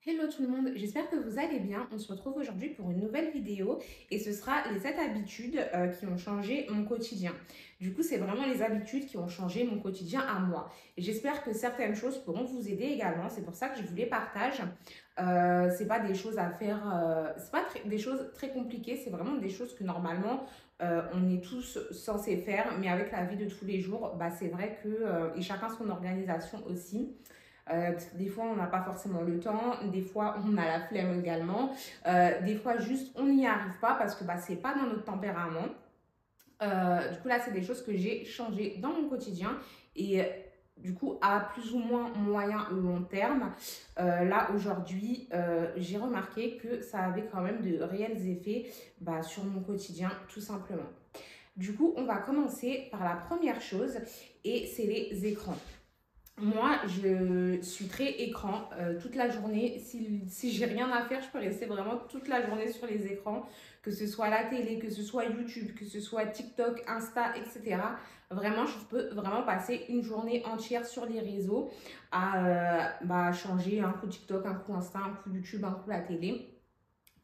Hello tout le monde, j'espère que vous allez bien. On se retrouve aujourd'hui pour une nouvelle vidéo et ce sera les 7 habitudes qui ont changé mon quotidien. Du coup, c'est vraiment les habitudes qui ont changé mon quotidien à moi. Et j'espère que certaines choses pourront vous aider également. C'est pour ça que je vous les partage. C'est pas des choses à faire, c'est pas des choses très compliquées, c'est vraiment des choses que normalement on est tous censés faire, mais avec la vie de tous les jours, bah, c'est vrai que, et chacun son organisation aussi. Des fois, on n'a pas forcément le temps, des fois, on a la flemme également, des fois, juste, on n'y arrive pas parce que bah, c'est pas dans notre tempérament. Du coup, là, c'est des choses que j'ai changées dans mon quotidien et du coup, à plus ou moins moyen ou long terme, là, aujourd'hui, j'ai remarqué que ça avait quand même de réels effets bah, sur mon quotidien, tout simplement. Du coup, on va commencer par la première chose et c'est les écrans. Moi, je suis très écran toute la journée. Si j'ai rien à faire, je peux rester vraiment toute la journée sur les écrans, que ce soit la télé, que ce soit YouTube, que ce soit TikTok, Insta, etc. Vraiment, je peux vraiment passer une journée entière sur les réseaux à bah, changer un coup TikTok, un coup Insta, un coup YouTube, un coup la télé.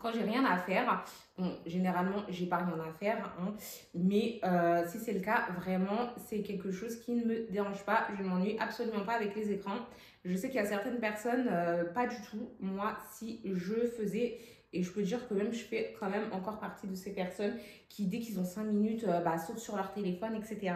Quand j'ai rien à faire, bon, généralement, j'ai pas rien à faire, hein, mais si c'est le cas, vraiment, c'est quelque chose qui ne me dérange pas. Je ne m'ennuie absolument pas avec les écrans. Je sais qu'il y a certaines personnes, pas du tout. Moi, si je faisais, et je peux dire que même je fais quand même encore partie de ces personnes qui, dès qu'ils ont 5 minutes, bah, sautent sur leur téléphone, etc.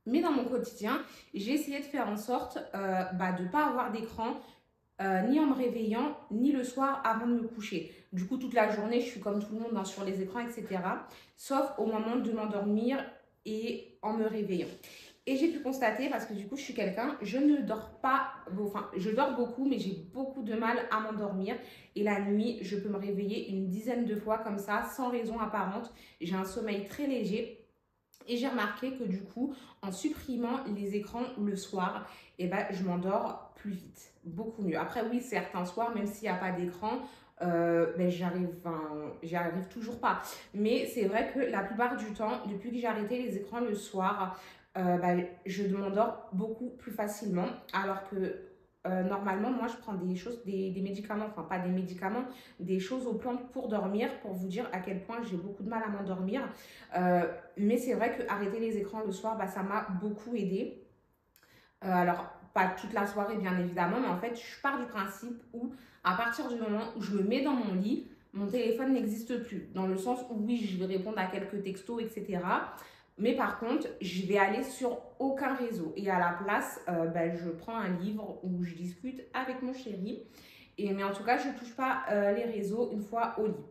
Mais dans mon quotidien, j'ai essayé de faire en sorte bah, de ne pas avoir d'écran ni en me réveillant, ni le soir avant de me coucher. Du coup, toute la journée, je suis comme tout le monde hein, sur les écrans, etc. Sauf au moment de m'endormir et en me réveillant. Et j'ai pu constater, parce que du coup, je suis quelqu'un, je ne dors pas, enfin, je dors beaucoup, mais j'ai beaucoup de mal à m'endormir. Et la nuit, je peux me réveiller une dizaine de fois comme ça, sans raison apparente. J'ai un sommeil très léger. Et j'ai remarqué que du coup, en supprimant les écrans le soir, eh ben, je m'endors plus vite, beaucoup mieux. Après, oui, certains soirs, même s'il n'y a pas d'écran, ben, j'y arrive toujours pas. Mais c'est vrai que la plupart du temps, depuis que j'ai arrêté les écrans le soir, ben, je m'endors beaucoup plus facilement. Alors que normalement, moi, je prends des choses, des médicaments, enfin pas des médicaments, des choses aux plantes pour dormir, pour vous dire à quel point j'ai beaucoup de mal à m'endormir. Mais c'est vrai qu'arrêter les écrans le soir, bah, ça m'a beaucoup aidé. Alors, pas toute la soirée, bien évidemment, mais en fait, je pars du principe où, à partir du moment où je me mets dans mon lit, mon téléphone n'existe plus. Dans le sens où, oui, je vais répondre à quelques textos, etc. Mais par contre, je vais aller sur aucun réseau. Et à la place, ben, je prends un livre où je discute avec mon chéri. Mais en tout cas, je ne touche pas les réseaux une fois au lit.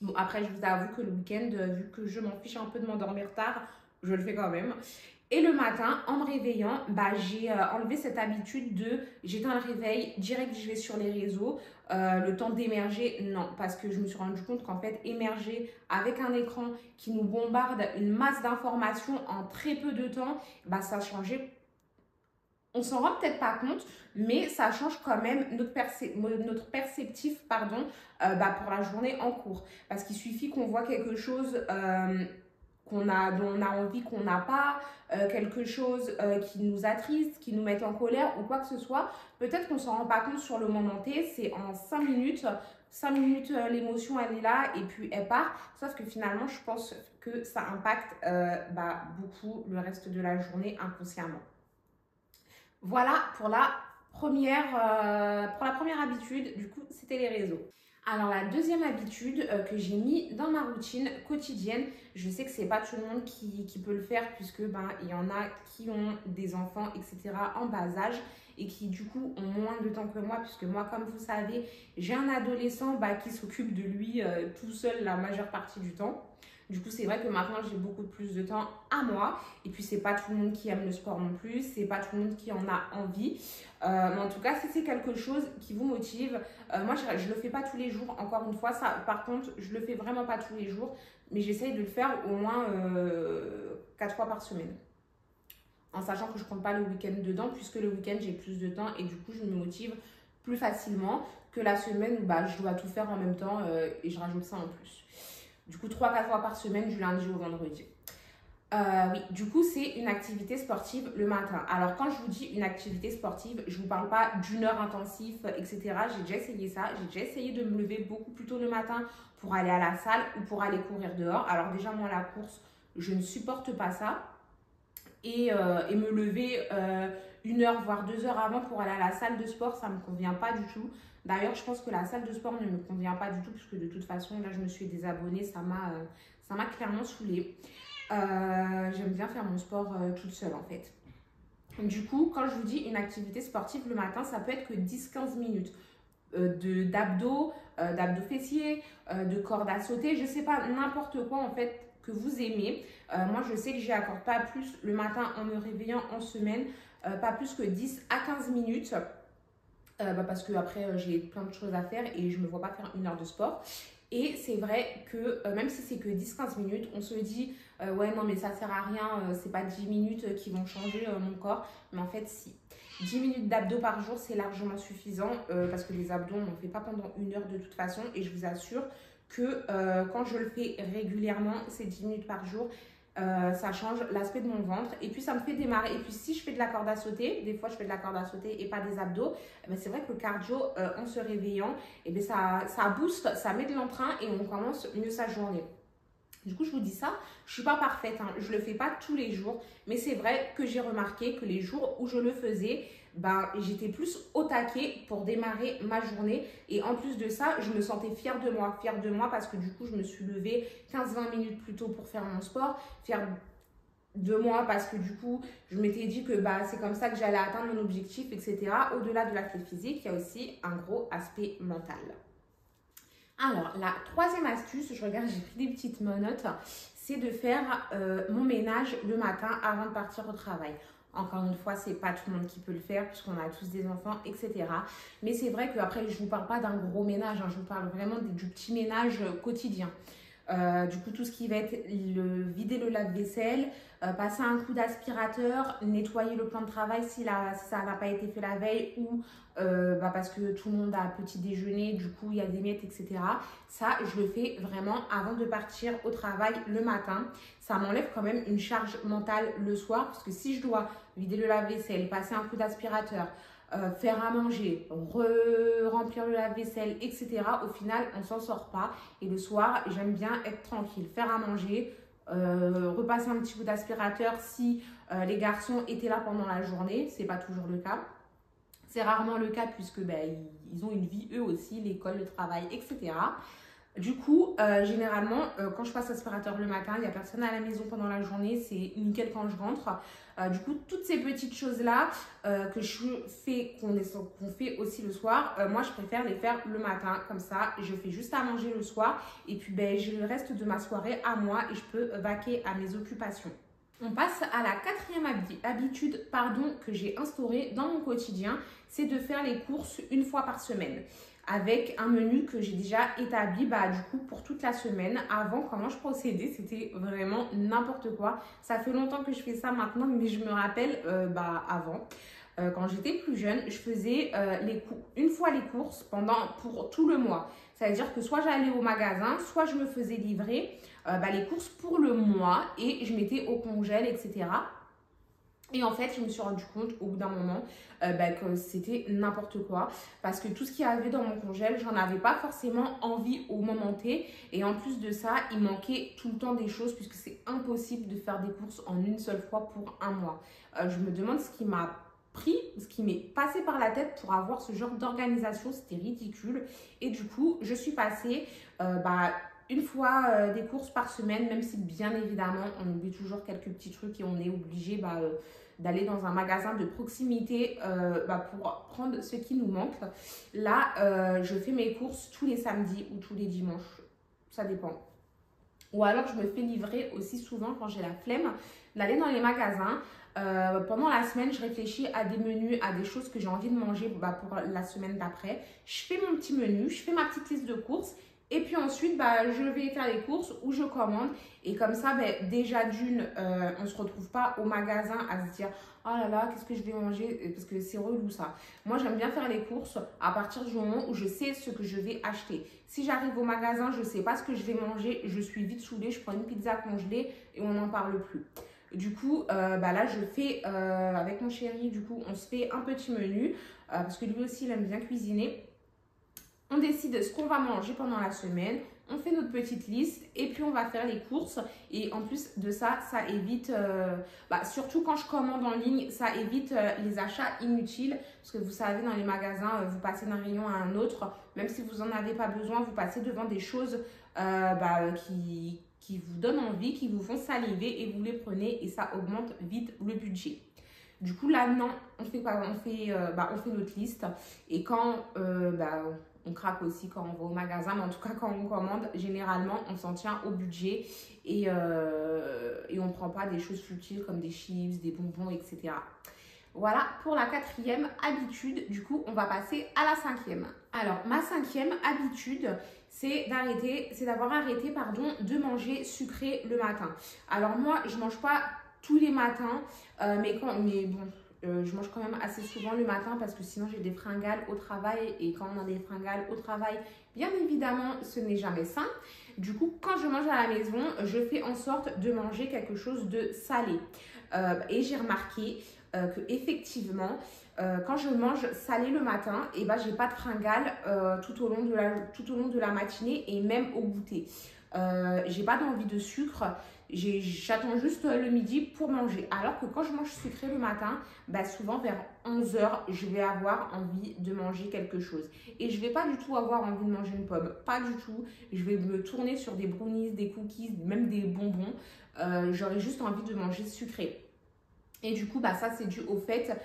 Bon, après, je vous avoue que le week-end, vu que je m'en fiche un peu de m'endormir tard, je le fais quand même. Et le matin, en me réveillant, bah, j'ai enlevé cette habitude de j'éteins le réveil, direct je vais sur les réseaux, le temps d'émerger, non. Parce que je me suis rendu compte qu'en fait, émerger avec un écran qui nous bombarde une masse d'informations en très peu de temps, bah, ça changeait. On s'en rend peut-être pas compte, mais ça change quand même notre perceptif pardon, bah, pour la journée en cours. Parce qu'il suffit qu'on voit quelque chose dont on a envie qu'on n'a pas, quelque chose qui nous attriste, qui nous met en colère ou quoi que ce soit. Peut-être qu'on ne s'en rend pas compte sur le moment T, c'est en 5 minutes. 5 minutes, l'émotion elle est là et puis elle part. Sauf que finalement, je pense que ça impacte bah, beaucoup le reste de la journée inconsciemment. Voilà pour la première habitude, du coup, c'était les réseaux. Alors la deuxième habitude que j'ai mis dans ma routine quotidienne, je sais que c'est pas tout le monde qui peut le faire puisque ben, il y en a qui ont des enfants, etc. en bas âge et qui du coup ont moins de temps que moi puisque moi, comme vous savez, j'ai un adolescent bah, qui s'occupe de lui tout seul la majeure partie du temps. Du coup, c'est vrai que maintenant, j'ai beaucoup plus de temps à moi. Et puis, c'est pas tout le monde qui aime le sport non plus. C'est pas tout le monde qui en a envie. Mais en tout cas, si c'est quelque chose qui vous motive, moi, je le fais pas tous les jours. Encore une fois, ça, par contre, je le fais vraiment pas tous les jours. Mais j'essaye de le faire au moins 4 fois par semaine. En sachant que je compte pas le week-end dedans, puisque le week-end, j'ai plus de temps. Et du coup, je me motive plus facilement que la semaine où bah, je dois tout faire en même temps et je rajoute ça en plus. Du coup, 3 4 fois par semaine, du lundi au vendredi. Oui, du coup, c'est une activité sportive le matin. Alors, quand je vous dis une activité sportive, je ne vous parle pas d'une heure intensive, etc. J'ai déjà essayé ça. J'ai déjà essayé de me lever beaucoup plus tôt le matin pour aller à la salle ou pour aller courir dehors. Alors, déjà, moi, la course, je ne supporte pas ça. Et me lever 1 heure, voire 2 heures avant pour aller à la salle de sport, ça ne me convient pas du tout. D'ailleurs, je pense que la salle de sport ne me convient pas du tout, puisque de toute façon, là, je me suis désabonnée, ça m'a clairement saoulée. J'aime bien faire mon sport toute seule en fait. Du coup, quand je vous dis une activité sportive le matin, ça peut être que 10-15 minutes d'abdos fessiers, de corde à sauter, je sais pas, n'importe quoi en fait que vous aimez. Moi, je sais que j'y accorde pas plus le matin en me réveillant en semaine, pas plus que 10 à 15 minutes. Parce que après j'ai plein de choses à faire et je ne me vois pas faire 1 heure de sport. Et c'est vrai que même si c'est que 10-15 minutes, on se dit ouais non mais ça sert à rien, c'est pas 10 minutes qui vont changer mon corps. Mais en fait si. 10 minutes d'abdos par jour c'est largement suffisant parce que les abdos on n'en fait pas pendant 1 heure de toute façon. Et je vous assure que quand je le fais régulièrement, ces 10 minutes par jour, ça change l'aspect de mon ventre et puis ça me fait démarrer. Et puis si je fais de la corde à sauter, des fois je fais de la corde à sauter et pas des abdos, c'est vrai que le cardio en se réveillant, ça booste, ça met de l'entrain et on commence mieux sa journée. Du coup, je vous dis ça, je ne suis pas parfaite, hein, je ne le fais pas tous les jours, mais c'est vrai que j'ai remarqué que les jours où je le faisais, j'étais plus au taquet pour démarrer ma journée. Et en plus de ça, je me sentais fière de moi parce que du coup, je me suis levée 15-20 minutes plus tôt pour faire mon sport, fière de moi parce que du coup, je m'étais dit que c'est comme ça que j'allais atteindre mon objectif, etc. Au-delà de l'aspect physique, il y a aussi un gros aspect mental. Alors, la troisième astuce, je regarde, j'ai pris des petites notes, c'est de faire mon ménage le matin avant de partir au travail. Encore une fois, c'est pas tout le monde qui peut le faire puisqu'on a tous des enfants, etc. Mais c'est vrai qu'après, je vous parle pas d'un gros ménage, hein, je vous parle vraiment du petit ménage quotidien. Du coup, tout ce qui va être vider le lave-vaisselle, passer un coup d'aspirateur, nettoyer le plan de travail si ça n'a pas été fait la veille ou parce que tout le monde a petit déjeuner, du coup il y a des miettes, etc. Ça, je le fais vraiment avant de partir au travail le matin. Ça m'enlève quand même une charge mentale le soir parce que si je dois vider le lave-vaisselle, passer un coup d'aspirateur, faire à manger, remplir le lave-vaisselle, etc. Au final, on s'en sort pas. Et le soir, j'aime bien être tranquille, faire à manger, repasser un petit coup d'aspirateur si les garçons étaient là pendant la journée. C'est pas toujours le cas. C'est rarement le cas puisque ils ont une vie eux aussi, l'école, le travail, etc. Du coup, généralement, quand je passe aspirateur le matin, il n'y a personne à la maison pendant la journée, c'est nickel quand je rentre. Du coup, toutes ces petites choses-là que je fais, qu'on fait aussi le soir, moi, je préfère les faire le matin. Comme ça, je fais juste à manger le soir et puis j'ai le reste de ma soirée à moi et je peux vaquer à mes occupations. On passe à la quatrième habitude que j'ai instaurée dans mon quotidien, c'est de faire les courses une fois par semaine avec un menu que j'ai déjà établi du coup pour toute la semaine. Avant, comment je procédais, c'était vraiment n'importe quoi. Ça fait longtemps que je fais ça maintenant, mais je me rappelle avant. Quand j'étais plus jeune, je faisais une fois les courses pour tout le mois. Ça veut dire que soit j'allais au magasin, soit je me faisais livrer les courses pour le mois et je mettais au congèle, etc. Et en fait, je me suis rendu compte au bout d'un moment que c'était n'importe quoi parce que tout ce qu'il y avait dans mon congèle, j'en avais pas forcément envie au moment T. Et en plus de ça, il manquait tout le temps des choses puisque c'est impossible de faire des courses en une seule fois pour un mois. Je me demande ce qui m'est passé par la tête pour avoir ce genre d'organisation, c'était ridicule. Et du coup, je suis passée une fois des courses par semaine, même si bien évidemment, on oublie toujours quelques petits trucs et on est obligé d'aller dans un magasin de proximité pour prendre ce qui nous manque. Là, je fais mes courses tous les samedis ou tous les dimanches, ça dépend. Ou alors, je me fais livrer aussi souvent quand j'ai la flemme d'aller dans les magasins. Pendant la semaine, je réfléchis à des menus, à des choses que j'ai envie de manger pour la semaine d'après. Je fais mon petit menu, je fais ma petite liste de courses Et puis ensuite, bah, je vais faire les courses ou je commande. Et comme ça, bah, déjà d'une, on ne se retrouve pas au magasin à se dire « Oh là là, qu'est-ce que je vais manger ?» Parce que c'est relou ça. Moi, j'aime bien faire les courses à partir du moment où je sais ce que je vais acheter. Si j'arrive au magasin, je ne sais pas ce que je vais manger, je suis vite saoulée, je prends une pizza congelée et on n'en parle plus. Du coup, bah là, je fais avec mon chéri, du coup, on se fait un petit menu parce que lui aussi, il aime bien cuisiner. On décide ce qu'on va manger pendant la semaine, on fait notre petite liste et puis on va faire les courses. Et en plus de ça, ça évite, surtout quand je commande en ligne, ça évite les achats inutiles. Parce que vous savez, dans les magasins, vous passez d'un rayon à un autre. Même si vous n'en avez pas besoin, vous passez devant des choses qui vous donnent envie, qui vous font saliver et vous les prenez et ça augmente vite le budget. Du coup, là, non, on fait notre liste. Et quand on craque aussi quand on va au magasin, mais en tout cas, quand on commande, généralement, on s'en tient au budget et on ne prend pas des choses futiles comme des chips, des bonbons, etc. Voilà pour la 4e habitude. Du coup, on va passer à la 5e. Alors, ma 5e habitude, c'est d'avoir arrêté de manger sucré le matin. Alors moi, je ne mange pas tous les matins, je mange quand même assez souvent le matin parce que sinon j'ai des fringales au travail et quand on a des fringales au travail, bien évidemment, ce n'est jamais sain. Du coup, quand je mange à la maison, je fais en sorte de manger quelque chose de salé. Et j'ai remarqué que effectivement, quand je mange salé le matin, et ben j'ai pas de fringales tout au long de la matinée et même au goûter. J'ai pas d'envie de sucre. J'attends juste le midi pour manger. Alors que quand je mange sucré le matin, souvent vers 11h, je vais avoir envie de manger quelque chose. Et je vais pas du tout avoir envie de manger une pomme. Pas du tout. Je vais me tourner sur des brownies, des cookies, même des bonbons. J'aurais juste envie de manger sucré. Et du coup, ça c'est dû au fait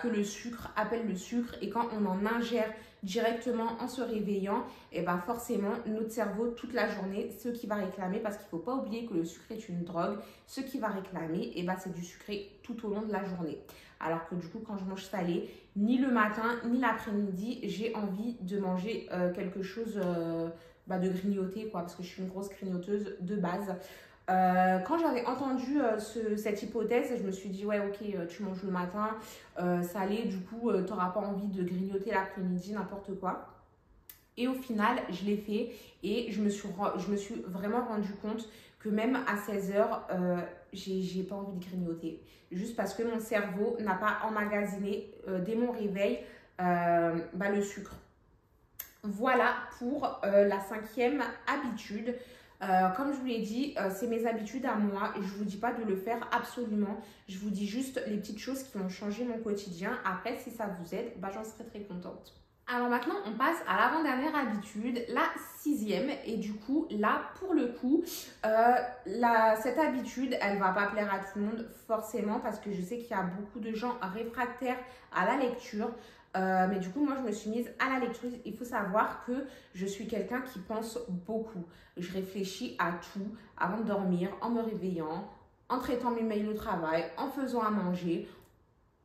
que le sucre appelle le sucre et quand on en ingère directement en se réveillant, et forcément notre cerveau toute la journée, ce qui va réclamer, parce qu'il ne faut pas oublier que le sucre est une drogue, ce qui va réclamer, c'est du sucré tout au long de la journée. Alors que du coup, quand je mange salé, ni le matin ni l'après-midi, j'ai envie de manger quelque chose de grignoter, parce que je suis une grosse grignoteuse de base. Quand j'avais entendu cette hypothèse, je me suis dit, ouais, ok, tu manges le matin, salé, du coup, tu n'auras pas envie de grignoter l'après-midi, n'importe quoi. Et au final, je l'ai fait et je me suis vraiment rendu compte que même à 16h, j'ai pas envie de grignoter. Juste parce que mon cerveau n'a pas emmagasiné dès mon réveil le sucre. Voilà pour la 5e habitude. Comme je vous l'ai dit, c'est mes habitudes à moi et je ne vous dis pas de le faire absolument. Je vous dis juste les petites choses qui ont changé mon quotidien. Après, si ça vous aide, j'en serai très contente. Alors maintenant, on passe à l'avant-dernière habitude, la 6e. Et du coup, là, pour le coup, cette habitude, elle ne va pas plaire à tout le monde forcément parce que je sais qu'il y a beaucoup de gens réfractaires à la lecture. Mais du coup, moi, je me suis mise à la lecture. Il faut savoir que je suis quelqu'un qui pense beaucoup. Je réfléchis à tout avant de dormir, en me réveillant, en traitant mes mails au travail, en faisant à manger.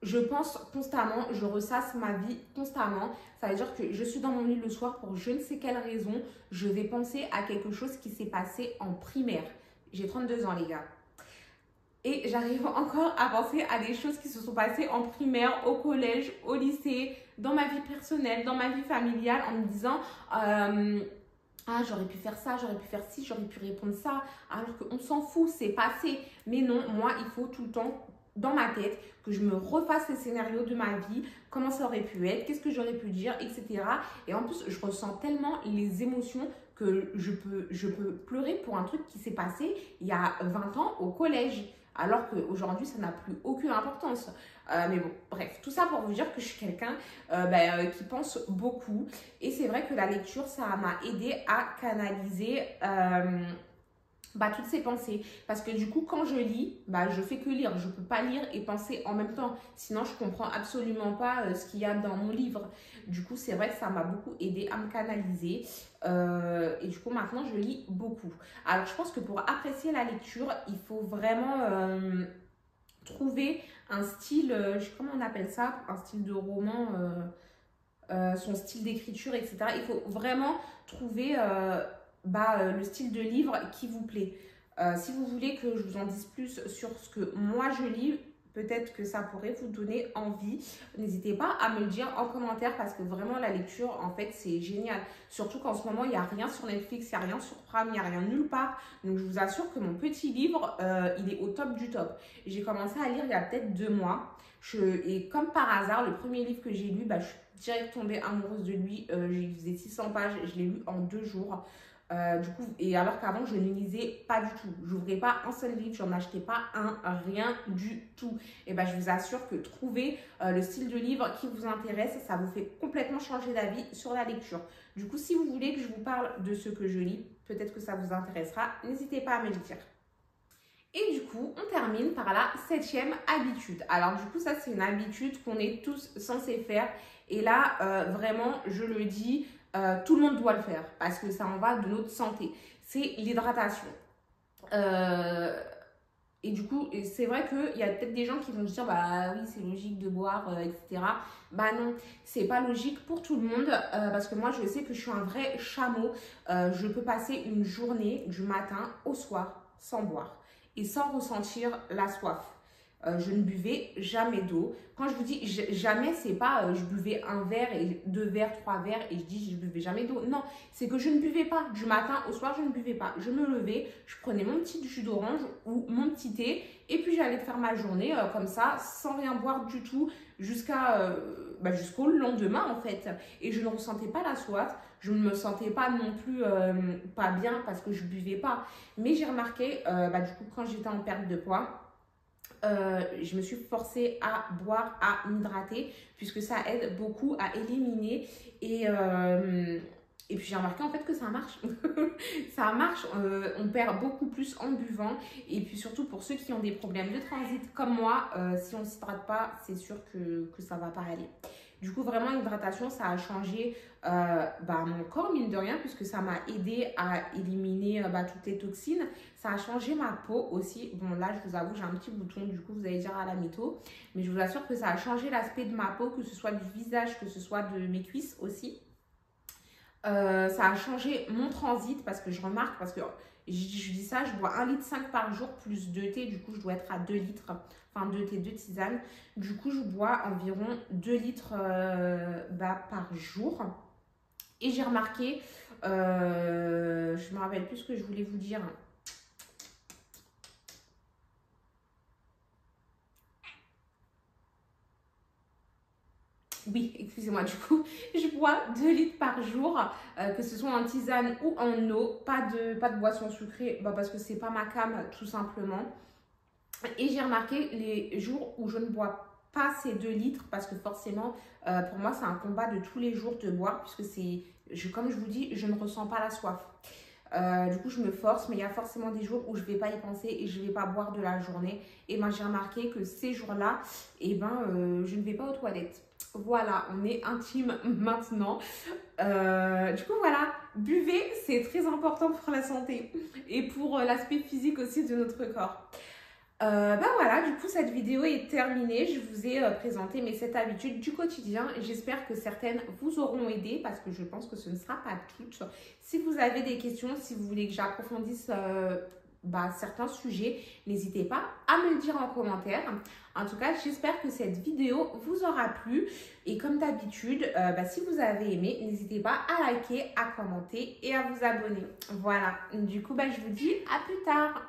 Je pense constamment, je ressasse ma vie constamment. Ça veut dire que je suis dans mon lit le soir pour je ne sais quelle raison. Je vais penser à quelque chose qui s'est passé en primaire. J'ai 32 ans, les gars. Et j'arrive encore à penser à des choses qui se sont passées en primaire, au collège, au lycée, dans ma vie personnelle, dans ma vie familiale, en me disant j'aurais pu faire ça, j'aurais pu faire ci, j'aurais pu répondre ça, alors qu'on s'en fout, c'est passé. Mais non, moi, il faut tout le temps, dans ma tête, que je me refasse les scénarios de ma vie, comment ça aurait pu être, qu'est-ce que j'aurais pu dire, etc. Et en plus, je ressens tellement les émotions que je peux pleurer pour un truc qui s'est passé il y a 20 ans au collège. Alors qu'aujourd'hui, ça n'a plus aucune importance. Mais bon, bref, tout ça pour vous dire que je suis quelqu'un qui pense beaucoup. Et c'est vrai que la lecture, ça m'a aidé à canaliser toutes ces pensées. Parce que du coup, quand je lis, je fais que lire. Je ne peux pas lire et penser en même temps. Sinon, je ne comprends absolument pas ce qu'il y a dans mon livre. Du coup, c'est vrai que ça m'a beaucoup aidé à me canaliser. Et du coup, maintenant, je lis beaucoup. Alors, je pense que pour apprécier la lecture, il faut vraiment trouver un style, comment on appelle ça? Un style de roman son style d'écriture, etc. Il faut vraiment trouver le style de livre qui vous plaît. Si vous voulez que je vous en dise plus sur ce que moi je lis, peut-être que ça pourrait vous donner envie. N'hésitez pas à me le dire en commentaire parce que vraiment la lecture, en fait, c'est génial. Surtout qu'en ce moment, il n'y a rien sur Netflix, il n'y a rien sur Prime, il n'y a rien nulle part. Donc, je vous assure que mon petit livre, il est au top du top. J'ai commencé à lire il y a peut-être 2 mois. Et comme par hasard, le premier livre que j'ai lu, je suis direct tombée amoureuse de lui. Il faisait 600 pages, je l'ai lu en 2 jours. Du coup, et alors qu'avant, je ne lisais pas du tout. Je n'ouvrais pas un seul livre, je n'en achetais pas rien du tout. Et je vous assure que trouver le style de livre qui vous intéresse, ça vous fait complètement changer d'avis sur la lecture. Du coup, si vous voulez que je vous parle de ce que je lis, peut-être que ça vous intéressera, n'hésitez pas à me le dire. Et du coup, on termine par la 7e habitude. Alors du coup, ça c'est une habitude qu'on est tous censés faire. Et là, vraiment, je le dis, tout le monde doit le faire parce que ça en va de notre santé. C'est l'hydratation. Et du coup, c'est vrai qu'il y a peut-être des gens qui vont se dire, bah oui, c'est logique de boire, etc. Bah non, c'est pas logique pour tout le monde parce que moi, je sais que je suis un vrai chameau. Je peux passer une journée du matin au soir sans boire et sans ressentir la soif. Je ne buvais jamais d'eau. Quand je vous dis jamais, c'est pas je buvais 1 verre et 2 verres, 3 verres et je dis je buvais jamais d'eau. Non, c'est que je ne buvais pas. Du matin au soir, je ne buvais pas. Je me levais, je prenais mon petit jus d'orange ou mon petit thé et puis j'allais faire ma journée comme ça, sans rien boire du tout jusqu'au lendemain en fait. Et je ne ressentais pas la soif. Je ne me sentais pas non plus pas bien parce que je ne buvais pas. Mais j'ai remarqué, du coup, quand j'étais en perte de poids, je me suis forcée à boire, à m'hydrater, puisque ça aide beaucoup à éliminer. Et puis j'ai remarqué en fait que ça marche. Ça marche, on perd beaucoup plus en buvant. Et puis surtout pour ceux qui ont des problèmes de transit comme moi, si on ne s'hydrate pas, c'est sûr que ça ne va pas aller. Du coup, vraiment, l'hydratation, ça a changé mon corps, mine de rien, puisque ça m'a aidé à éliminer toutes les toxines. Ça a changé ma peau aussi. Bon, là, je vous avoue, j'ai un petit bouton, du coup, vous allez dire à la mytho. Mais je vous assure que ça a changé l'aspect de ma peau, que ce soit du visage, que ce soit de mes cuisses aussi. Ça a changé mon transit parce que je remarque, parce que je dis ça, je bois 1,5 litre par jour plus 2 thés, du coup je dois être à 2 litres, enfin 2 thés, 2 tisanes. Du coup je bois environ 2 litres par jour. Et j'ai remarqué, je ne me rappelle plus ce que je voulais vous dire. Oui, excusez-moi, du coup, je bois 2 litres par jour, que ce soit en tisane ou en eau, pas de boisson sucrée, parce que c'est pas ma came, tout simplement. Et j'ai remarqué les jours où je ne bois pas ces 2 litres, parce que forcément, pour moi, c'est un combat de tous les jours de boire, puisque comme je vous dis, je ne ressens pas la soif. Du coup, je me force, mais il y a forcément des jours où je ne vais pas y penser et je ne vais pas boire de la journée. Et moi, j'ai remarqué que ces jours-là, je ne vais pas aux toilettes. Voilà, on est intime maintenant. Du coup, voilà, buvez, c'est très important pour la santé et pour l'aspect physique aussi de notre corps. Voilà, du coup cette vidéo est terminée. Je vous ai présenté mes 7 habitudes du quotidien. J'espère que certaines vous auront aidé parce que je pense que ce ne sera pas toutes. Si vous avez des questions, si vous voulez que j'approfondisse certains sujets, n'hésitez pas à me le dire en commentaire. En tout cas, j'espère que cette vidéo vous aura plu. Et comme d'habitude, si vous avez aimé, n'hésitez pas à liker, à commenter et à vous abonner. Voilà, du coup, je vous dis à plus tard.